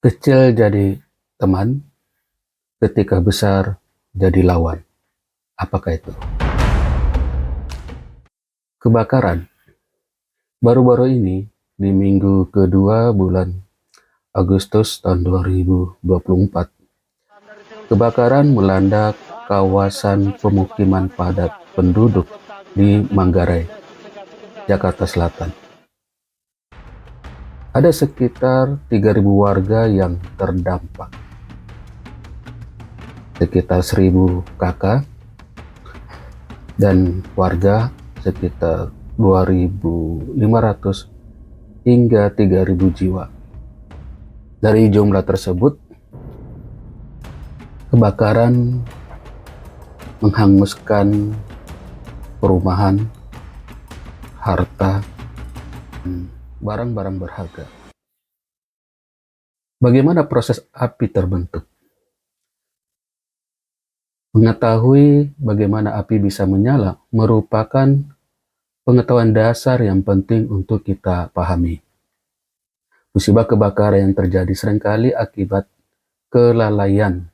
Kecil jadi teman, ketika besar jadi lawan. Apakah itu? Kebakaran. Baru-baru ini, di minggu kedua bulan Agustus tahun 2024, kebakaran melanda kawasan pemukiman padat penduduk di Manggarai, Jakarta Selatan. Ada sekitar 3.000 warga yang terdampak. Sekitar 1.000 kakak dan warga sekitar 2.500 hingga 3.000 jiwa. Dari jumlah tersebut, kebakaran menghanguskan perumahan, harta, dan barang-barang berharga. Bagaimana proses api terbentuk? Mengetahui bagaimana api bisa menyala merupakan pengetahuan dasar yang penting untuk kita pahami. Musibah kebakaran yang terjadi seringkali akibat kelalaian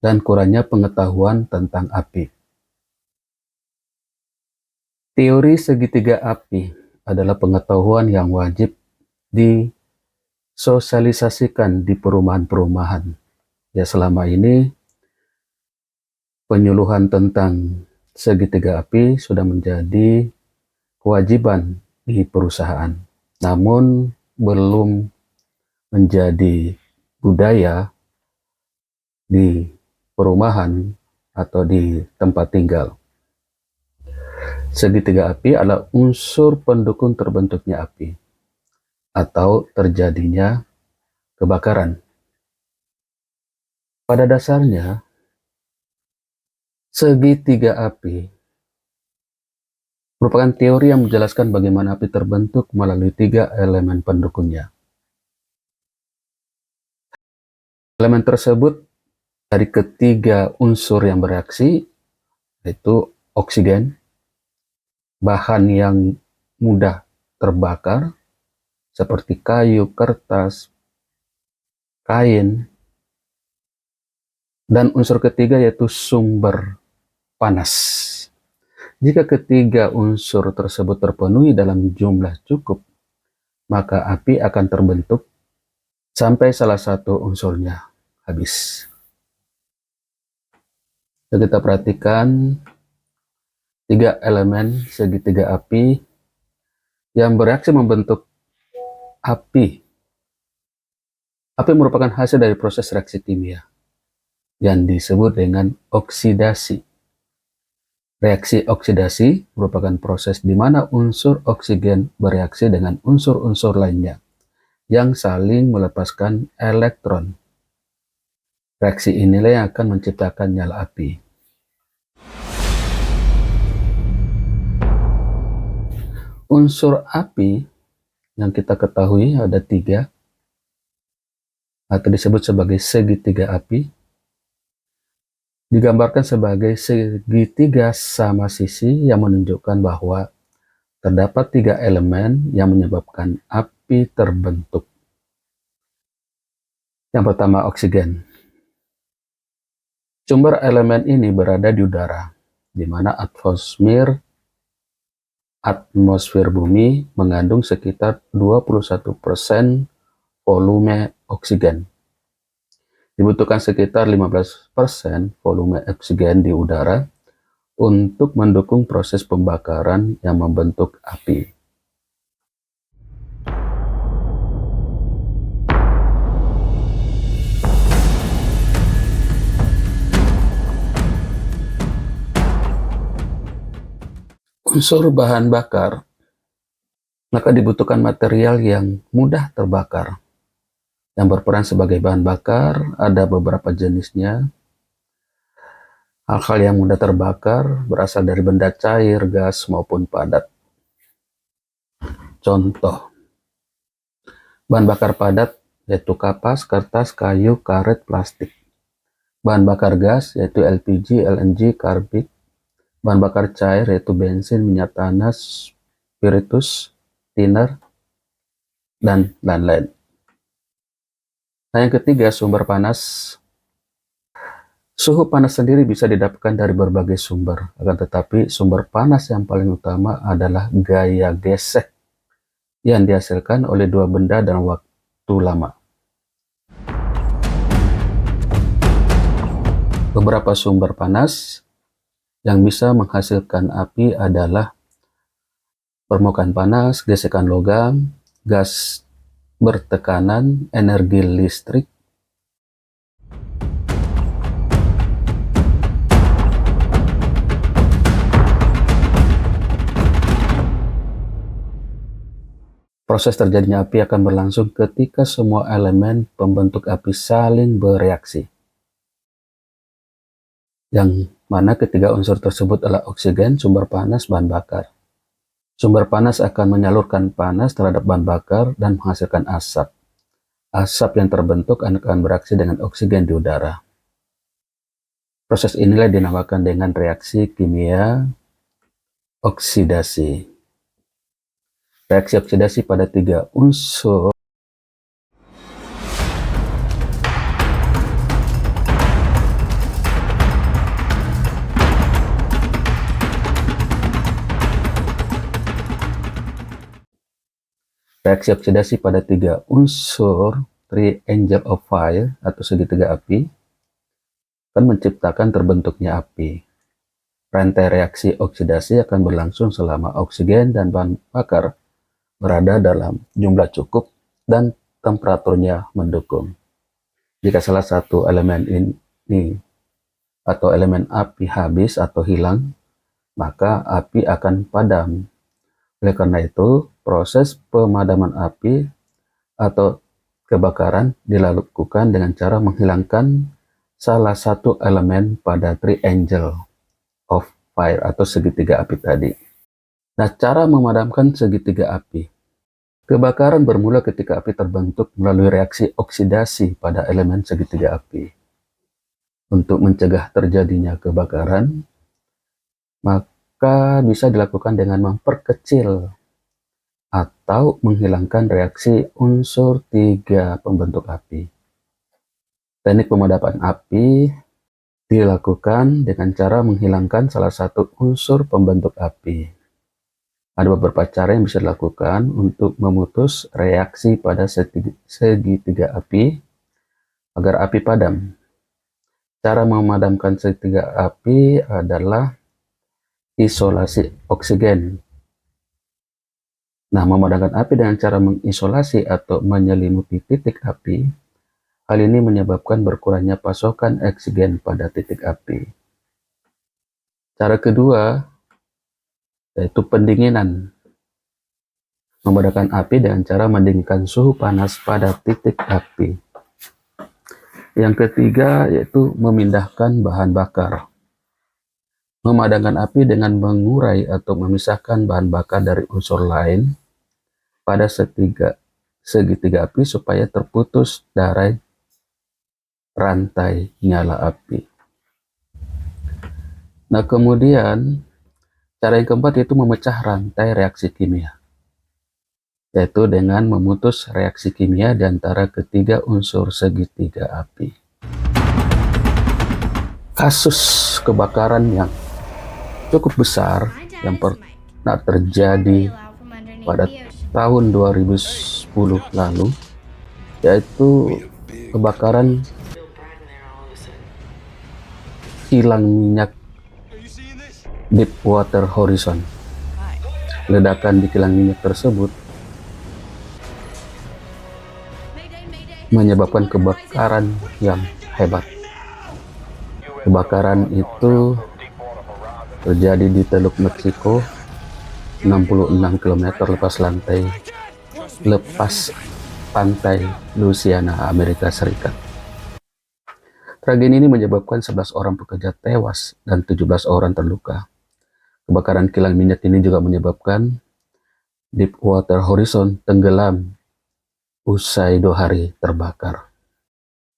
dan kurangnya pengetahuan tentang api. Teori segitiga api adalah pengetahuan yang wajib disosialisasikan di perumahan-perumahan. Ya, selama ini penyuluhan tentang segitiga api sudah menjadi kewajiban di perusahaan, namun belum menjadi budaya di perumahan atau di tempat tinggal. Segitiga api adalah unsur pendukung terbentuknya api atau terjadinya kebakaran. Pada dasarnya, segitiga api merupakan teori yang menjelaskan bagaimana api terbentuk melalui 3 elemen pendukungnya. Elemen tersebut dari ketiga unsur yang bereaksi, yaitu oksigen, bahan yang mudah terbakar, seperti kayu, kertas, kain, dan unsur ketiga yaitu sumber panas. Jika ketiga unsur tersebut terpenuhi dalam jumlah cukup, maka api akan terbentuk sampai salah satu unsurnya habis. Jadi kita perhatikan 3 elemen segitiga api yang bereaksi membentuk api. Api merupakan hasil dari proses reaksi kimia yang disebut dengan oksidasi. Reaksi oksidasi merupakan proses di mana unsur oksigen bereaksi dengan unsur-unsur lainnya yang saling melepaskan elektron. Reaksi inilah yang akan menciptakan nyala api. Unsur api yang kita ketahui ada 3 atau disebut sebagai segitiga api. Digambarkan sebagai segitiga sama sisi yang menunjukkan bahwa terdapat 3 elemen yang menyebabkan api terbentuk. Yang pertama, oksigen. Sumber elemen ini berada di udara, di mana atmosfer bumi mengandung sekitar 21% volume oksigen. Dibutuhkan sekitar 15% volume oksigen di udara untuk mendukung proses pembakaran yang membentuk api. Unsur bahan bakar, maka dibutuhkan material yang mudah terbakar. Yang berperan sebagai bahan bakar ada beberapa jenisnya. Hal-hal yang mudah terbakar berasal dari benda cair, gas, maupun padat. Contoh, bahan bakar padat yaitu kapas, kertas, kayu, karet, plastik. Bahan bakar gas yaitu LPG, LNG, karbit. Bahan bakar cair yaitu bensin, minyak tanah, spiritus, thinner, dan lain-lain. Nah, yang ketiga, sumber panas. Suhu panas sendiri bisa didapatkan dari berbagai sumber, akan tetapi sumber panas yang paling utama adalah gaya gesek yang dihasilkan oleh dua benda dalam waktu lama. Beberapa sumber panas yang bisa menghasilkan api adalah permukaan panas, gesekan logam, gas bertekanan, energi listrik, proses terjadinya api akan berlangsung ketika semua elemen pembentuk api saling bereaksi. Yang mana ketiga unsur tersebut adalah oksigen, sumber panas, bahan bakar. Sumber panas akan menyalurkan panas terhadap bahan bakar dan menghasilkan asap. Asap yang terbentuk akan bereaksi dengan oksigen di udara. Proses inilah dinamakan dengan reaksi kimia oksidasi. Reaksi oksidasi pada tiga unsur triangle of fire atau segitiga api akan menciptakan terbentuknya api. Rantai reaksi oksidasi akan berlangsung selama oksigen dan bahan bakar berada dalam jumlah cukup dan temperaturnya mendukung. Jika salah satu elemen ini atau elemen api habis atau hilang, maka api akan padam. Oleh karena itu, proses pemadaman api atau kebakaran dilakukan dengan cara menghilangkan salah satu elemen pada triangle of fire atau segitiga api tadi. Nah, cara memadamkan segitiga api. Kebakaran bermula ketika api terbentuk melalui reaksi oksidasi pada elemen segitiga api. Untuk mencegah terjadinya kebakaran, maka bisa dilakukan dengan memperkecil atau menghilangkan reaksi unsur tiga pembentuk api. Teknik pemadaman api dilakukan dengan cara menghilangkan salah satu unsur pembentuk api. Ada beberapa cara yang bisa dilakukan untuk memutus reaksi pada segitiga api agar api padam. Cara memadamkan segitiga api adalah isolasi oksigen. Nah, memadamkan api dengan cara mengisolasi atau menyelimuti titik api, hal ini menyebabkan berkurangnya pasokan oksigen pada titik api. Cara kedua yaitu pendinginan. Memadamkan api dengan cara mendinginkan suhu panas pada titik api. Yang ketiga yaitu memindahkan bahan bakar. Memadamkan api dengan mengurai atau memisahkan bahan bakar dari unsur lain pada segitiga api supaya terputus dari rantai nyala api. Nah, kemudian cara yang keempat yaitu memecah rantai reaksi kimia, yaitu dengan memutus reaksi kimia di antara ketiga unsur segitiga api. Kasus kebakaran yang cukup besar yang pernah terjadi pada tahun 2010 lalu, yaitu kebakaran kilang minyak Deepwater Horizon. Ledakan di kilang minyak tersebut menyebabkan kebakaran yang hebat. Kebakaran itu terjadi di Teluk Meksiko, 66 km lepas pantai Louisiana, Amerika Serikat. Tragedi ini menyebabkan 11 orang pekerja tewas dan 17 orang terluka. Kebakaran kilang minyak ini juga menyebabkan Deepwater Horizon tenggelam usai 2 hari terbakar.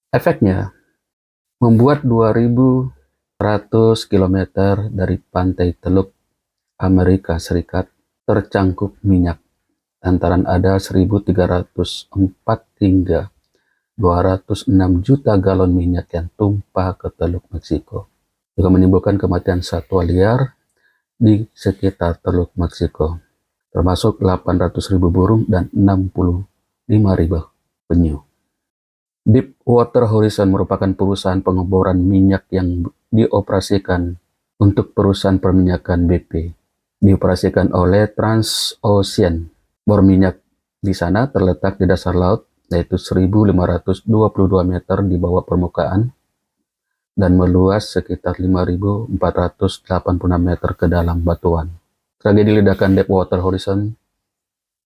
Efeknya membuat 2.100 km dari pantai Teluk Amerika Serikat tercangkup minyak, lantaran ada 1.304 hingga 206 juta galon minyak yang tumpah ke Teluk Meksiko, juga menimbulkan kematian satwa liar di sekitar Teluk Meksiko, termasuk 800.000 burung dan 65.000 penyu. Deepwater Horizon merupakan perusahaan pengeboran minyak yang dioperasikan untuk perusahaan perminyakan BP. Dioperasikan oleh Transocean. Bor minyak di sana terletak di dasar laut, yaitu 1.522 meter di bawah permukaan dan meluas sekitar 5.486 meter ke dalam batuan. Tragedi ledakan Deepwater Horizon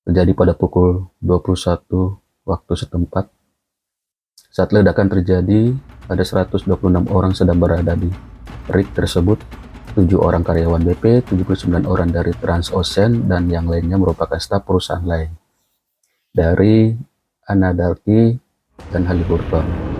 terjadi pada pukul 21 waktu setempat. Saat ledakan terjadi, ada 126 orang sedang berada di rig tersebut, 7 orang karyawan BP, 79 orang dari Transocean, dan yang lainnya merupakan staf perusahaan lain dari Anadarko dan Halliburton.